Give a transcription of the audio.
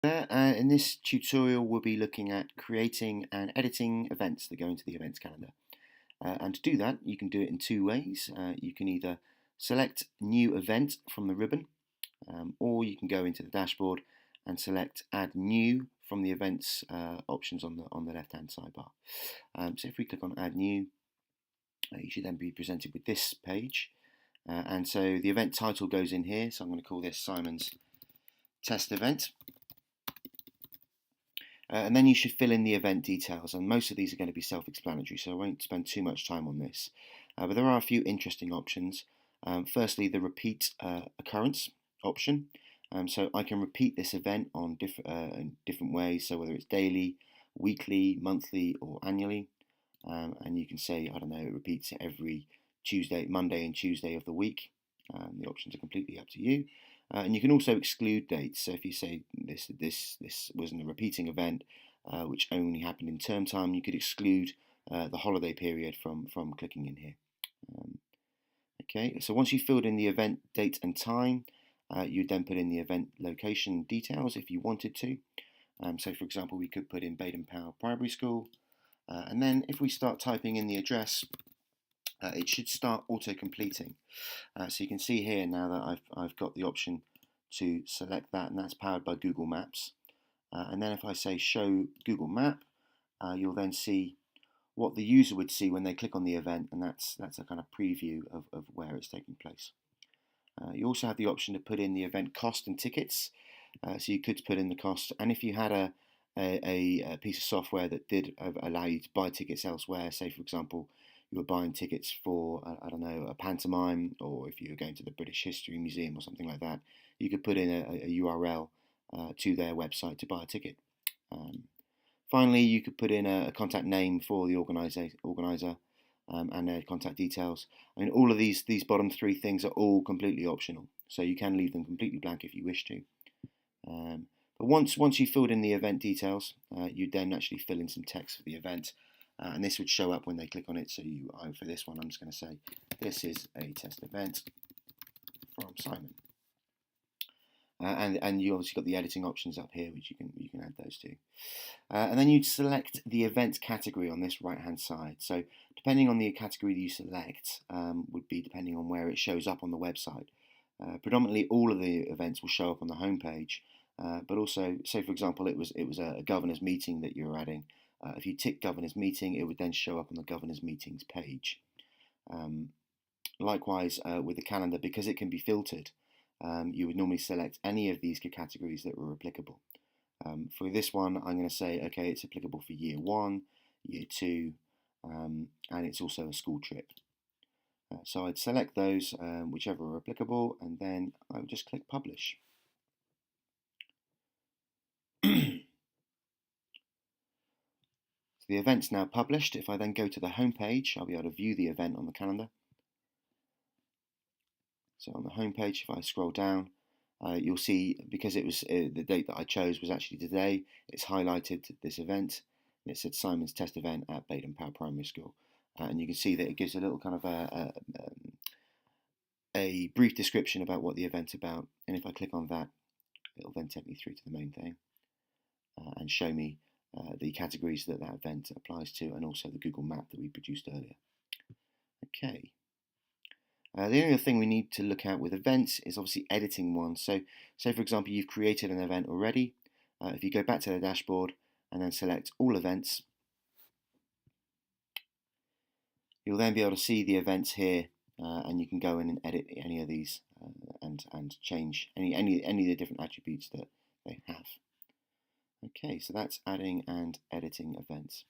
In this tutorial we'll be looking at creating and editing events that go into the events calendar. And to do that you can do it in two ways. You can either select new event from the ribbon, or you can go into the dashboard and select add new from the events options on the left hand sidebar. So if we click on add new, you should then be presented with this page. And so the event title goes in here, so I'm going to call this Simon's test event. And then you should fill in the event details, and most of these are going to be self-explanatory, so I won't spend too much time on this. But there are a few interesting options. Firstly, the repeat occurrence option. So I can repeat this event on in different ways, so whether it's daily, weekly, monthly, or annually. And you can say, I don't know, it repeats every Tuesday, Monday and Tuesday of the week. The options are completely up to you. And you can also exclude dates. So if you say this wasn't a repeating event, which only happened in term time, you could exclude the holiday period from clicking in here. Okay, so once you've filled in the event date and time, you'd then put in the event location details if you wanted to. So for example, we could put in Baden Powell Primary School, and then if we start typing in the address, it should start auto-completing. So you can see here now that I've got the option to select that, and that's powered by Google Maps. And then if I say show Google Map, you'll then see what the user would see when they click on the event, and that's a kind of preview of where it's taking place. You also have the option to put in the event cost and tickets. So you could put in the cost, and if you had a piece of software that did allow you to buy tickets elsewhere, say for example you were buying tickets for, I don't know, a pantomime, or if you were going to the British History Museum or something like that, you could put in a URL to their website to buy a ticket. Finally, you could put in a contact name for the organizer and their contact details. I mean, all of these bottom three things are all completely optional, so you can leave them completely blank if you wish to. But once you've filled in the event details, you then actually fill in some text for the event. And this would show up when they click on it. So for this one, I'm just going to say, this is a test event from Simon. And you obviously got the editing options up here, which you can add those to. And then you'd select the event category on this right-hand side. So depending on the category that you select, would be depending on where it shows up on the website. Predominantly, all of the events will show up on the home page. But also, say for example, it was a governor's meeting that you were adding. If you tick governor's meeting, it would then show up on the governor's meetings page. Likewise, with the calendar, because it can be filtered, you would normally select any of these categories that were applicable. For this one, I'm going to say, okay, it's applicable for year 1, year 2, and it's also a school trip. So I'd select those, whichever are applicable, and then I would just click publish. The event's now published. If I then go to the home page, I'll be able to view the event on the calendar. So on the home page, if I scroll down, you'll see, because it was the date that I chose was actually today, it's highlighted this event, and it said Simon's test event at Baden Powell Primary School. And you can see that it gives a little kind of a brief description about what the event's about. And if I click on that, it'll then take me through to the main thing and show me the categories that event applies to, and also the Google map that we produced earlier. Okay. The only other thing we need to look at with events is obviously editing one. So, say for example, you've created an event already. If you go back to the dashboard and then select all events, you'll then be able to see the events here, and you can go in and edit any of these and change any of the different attributes that they have. Okay, so that's adding and editing events.